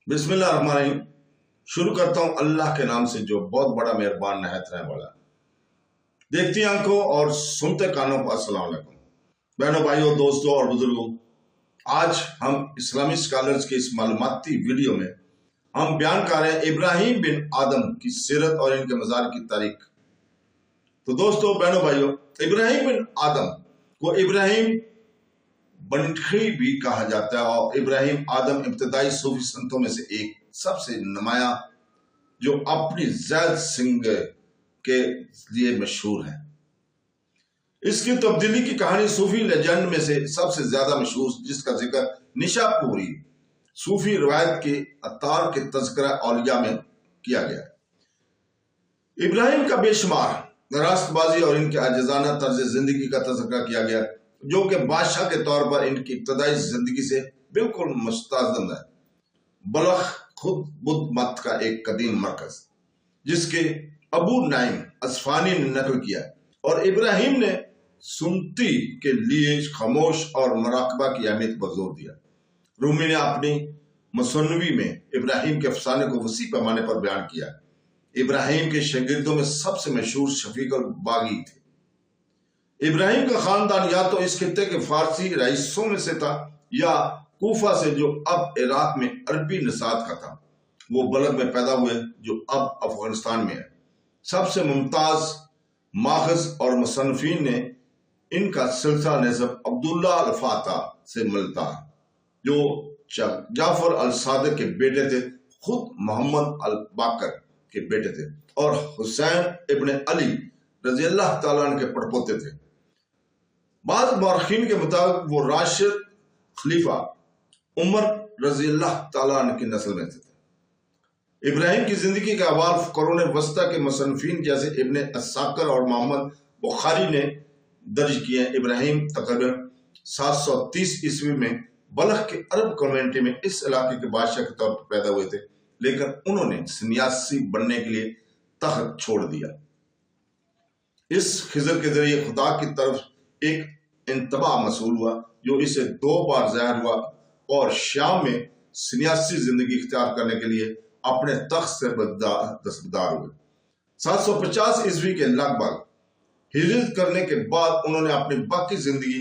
बिस्मिल्लाहिर्रहमानिर्रहीम। शुरू करता हूँ अल्लाह के नाम से जो बहुत बड़ा मेहरबान नहायत रहने वाला है। देखती आंखों और सुनते कानों पर अस्सलाम वालेकुम। बहनों, भाइयों, दोस्तों और बुजुर्गों, आज हम इस्लामी स्कॉलर्स के इस मालूमाती वीडियो में हम बयान कर रहे हैं इब्राहिम बिन आदम की सीरत और इनके मज़ार की तारीख। तो दोस्तों, बहनों, भाइयों, इब्राहिम बिन आदम को इब्राहिम बनखी भी कहा जाता है और इब्राहिम आदम इब्तदाई सूफी संतों में से एक सबसे नुमाया जो अपनी ज़ैद सिंह के लिए मशहूर है। इसकी तब्दीली की कहानी सूफी लेजेंड में से सबसे ज्यादा मशहूर जिसका जिक्र निशापुरी सूफी रिवायत के अतार के तज़किरा औलिया में किया गया है। इब्राहिम का बेशुमार रास्तबाजी और इनके आजिजाना तर्ज जिंदगी का तज़किरा किया गया जो कि बादशाह के तौर पर इनकी इब्तदाई जिंदगी से बिल्कुल मुस्तज़म है। बलख खुद बुद्ध मत का एक कदीम मरकज जिसके अबू नाइम अस्फानी ने नकल किया और इब्राहिम ने सुनती के लिए खामोश और मुराकबा की अहमियत पर जोर दिया। रूमी ने अपनी मुसन्नवी में इब्राहिम के अफसाने को वसी पैमाने पर बयान किया। इब्राहिम के शागिर्दों में सबसे मशहूर शफीक अल बागी थे। इब्राहिम का खानदान या तो इस खित्ते के फारसी रईसों में से था या कूफा से जो अब इराक में अरबी नसात का था। वो बलद में पैदा हुए जो अब अफगानिस्तान में है। सबसे मुमताज माखज और मुसन्निफीन ने इनका सिलसिला नसब अब्दुल्ला अल फाता से मिलता है जो जाफर अल सादिक के बेटे थे, खुद मोहम्मद अल बाकर के बेटे थे और हुसैन इब्न अली रजी अल्लाह तआला अन्हु के पड़पोते थे। बाद मौरखीन के मुताबिक वो राशिद खलीफा उमर रजी अल्लाह तआला अन्हु की नस्ल में थे। इब्राहिम की जिंदगी का अहवाल कुरान वस्ता के मुसन्निफीन जैसे इब्न अस्साकर और मोहम्मद बुखारी ने दर्ज किए। इब्राहिम तकरीबन 730 ईस्वी में बलख के अरब कम्युनिटी में इस इलाके के बादशाह के तौर पर पैदा हुए थे, लेकिन उन्होंने सन्यासी बनने के लिए तख्त छोड़ दिया। इस खिजर के जरिए खुदा की तरफ एक इंतबा मसूल हुआ जो इसे 2 बार ज़ाहिर हुआ और शाम में सन्यासी जिंदगी इख्तियार करने के लिए अपने तख्त से दस्तबरदार हुए। 750 ईस्वी के लगभग हिजरत करने के बाद उन्होंने अपनी बाकी जिंदगी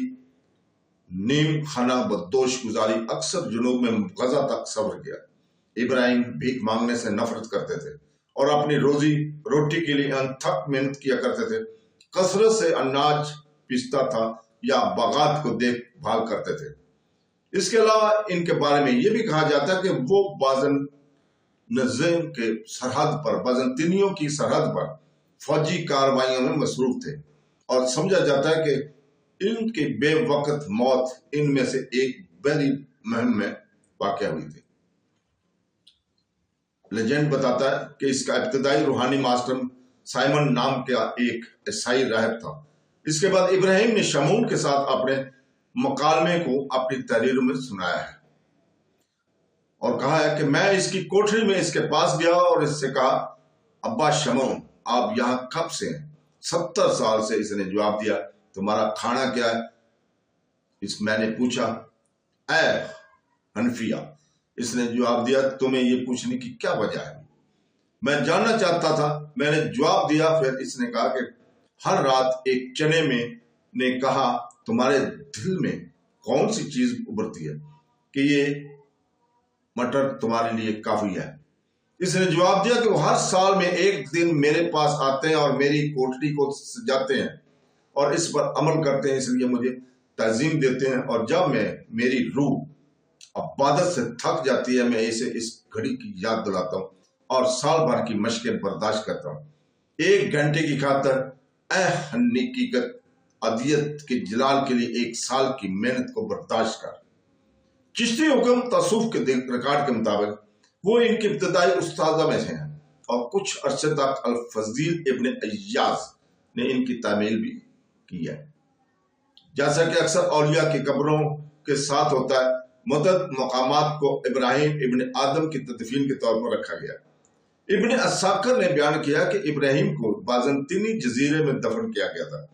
नीम खाना बदोश गुजारी। अक्सर जुनूब में गजा तक सफर किया। इब्राहिम भीख मांगने से नफरत करते थे और अपनी रोजी रोटी के लिए अनथक मेहनत किया करते थे। कसरत से अनाज पीसता था या बागात को देखभाल करते थे। इसके अलावा इनके बारे में यह भी कहा जाता है कि वो बाजन नज़ीम के सरहद पर बाज़ंतीनियों की सरहद पर फौजी कार्रवाइयों में मसरूफ थे और समझा जाता है कि इनकी बेवक्त मौत इनमें से एक बड़ी मुहिम में वाक़या हुई थी। लेजेंड बताता है कि इसका इब्तदाई रूहानी मास्टर साइमन नाम का एक ईसाई राहब था। इसके बाद इब्राहिम ने शमून के साथ अपने मुकालमे को अपनी तहरीर में सुनाया है और कहा है कि मैं इसकी कोठरी में इसके पास गया और इससे कहा, अब्बा शमून, आप यहाँ कब से हैं? 70 साल से। इसने जवाब दिया, तुम्हारा खाना क्या है? मैंने पूछा, ऐ हनफिया। इसने जवाब दिया, तुम्हें ये पूछने की क्या वजह है? मैं जानना चाहता था। मैंने जवाब दिया। फिर इसने कहा कि हर रात एक चने में ने कहा, तुम्हारे दिल में कौन सी चीज उभरती है कि ये मटर तुम्हारे लिए काफी है? इसने जवाब दिया कि वो हर साल में एक दिन मेरे पास आते हैं और मेरी कोठरी को सजाते हैं और इस पर अमल करते हैं, इसलिए मुझे ताज़ीम देते हैं और जब मेरी रूह इबादत से थक जाती है, मैं इसे इस घड़ी की याद दिलाता हूँ और साल भर की मशकें बर्दाश्त करता हूँ। 1 घंटे की खातर हकीकत अदियत के जलाल के लिए 1 साल की मेहनत को बर्दाश्त कर। चिश्ती हुक्म तसूफ के रिकॉर्ड के मुताबिक वो इनके इब्तदाई उस्तादा में से हैं और कुछ अरसे तक अल फजील इब्न अय्याज ने इनकी तामील भी की है। जैसा कि अक्सर औलिया की कब्रों के साथ होता है, मुतअद्दिद मकामात को इब्राहिम इब्न आदम की तदफीन के तौर पर रखा गया। इब्न अस्साकर ने बयान किया कि इब्राहिम को बाज़ंतीनी जजीरे में दफन किया गया था,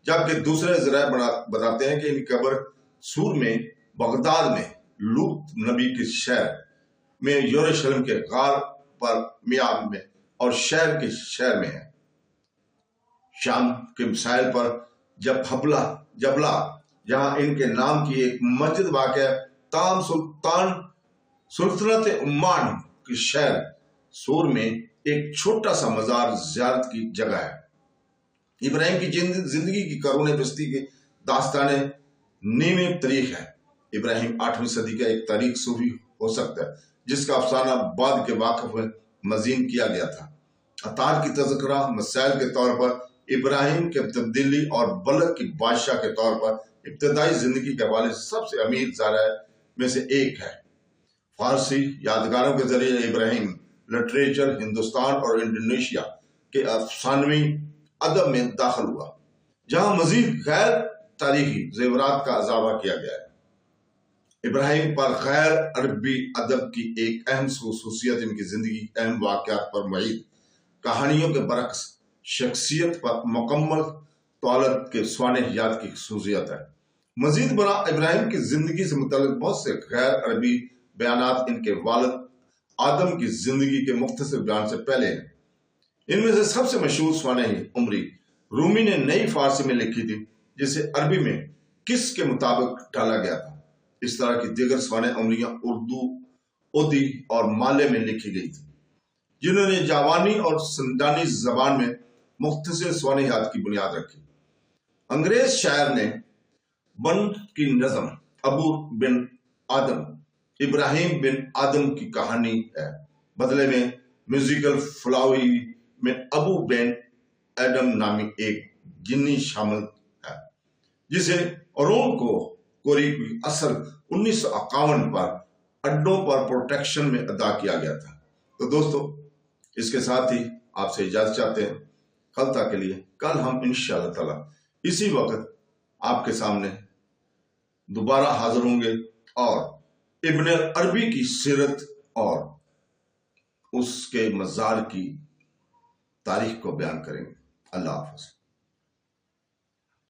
जबकि दूसरे ज़राए बताते हैं कि इनकी कब्र सूर में बगदाद में लूत नबी के शहर میں یروشلم کے غار پر میام میں اور شہر کے شہر میں ہے۔ شام کے ساحل پر جبلہ جہاں ان کے نام کی ایک مسجد واقع ہے، تام سلطنت عمان کے شہر سور میں ایک چھوٹا سا مزار زیارت کی جگہ ہے۔ ابراہیم کی زندگی کی قرون بستی کی داستان نیمِ تاریخ ہے۔ ابراہیم 8ویں صدی کا ایک تاریخ صوفی ہو سکتا ہے جس کا افسانہ بعد کے واقف میں مزین کیا گیا تھا۔ عطار کی تذکرہ مسائل کے طور پر ابراہیم کے تبدیلی اور بلخ کی بادشاہ کے طور پر ابتدائی زندگی کے حوالے سے سب سے امیر ذرائع میں سے ایک ہے۔ فارسی یادگاروں کے ذریعے ابراہیم لٹریچر ہندوستان اور انڈونیشیا کے افسانوی ادب میں داخل ہوا، جہاں مزید غیر تاریخی زیورات کا اضافہ کیا گیا ہے۔ ابراہیم پر غیر عربی ادب کی ایک اہم خصوصیت ان کی زندگی اہم واقعات پر معید کہانیوں کے برعکس شخصیت پر مکمل طوالت کے سوانح یاد کی خصوصیت ہے۔ مزید برآں ابراہیم کی زندگی سے متعلق بہت سے غیر عربی بیانات ان کے والد آدم کی زندگی کے مختصر بیان سے پہلے ہیں۔ ان میں سے سب سے مشہور سوانح عمری رومی نے نئی فارسی میں لکھی تھی، جسے عربی میں کس کے مطابق ڈالا گیا تھا۔ اس طرح کی دیگر سوانح عمریاں اردو، اودی اور مالے میں لکھی گئی تھی، جنہوں نے جاوانی اور سندانی زبان میں مختصر سوانحات کی بنیاد رکھی۔ انگریز شاعر نے بن کی نظم ابو بن آدم ابراہیم بن آدم کی کہانی ہے، بدلے میں میوزیکل فلاوی میں ابو بن ایڈم نامی ایک جنی شامل ہے، جسے اورون کوری کی اثر 1951 پر اڈوں پر پروٹیکشن میں ادا کیا گیا تھا۔ تو دوستو، اس کے ساتھ ہی آپ سے اجازت چاہتے ہیں۔ کل تک کے لیے کل ہم انشاءاللہ تعالی اسی وقت آپ کے سامنے دوبارہ حاضر ہوں گے اور ابن عربی کی سیرت اور اس کے مزار کی تاریخ کو بیان کریں گے۔ اللہ حافظ۔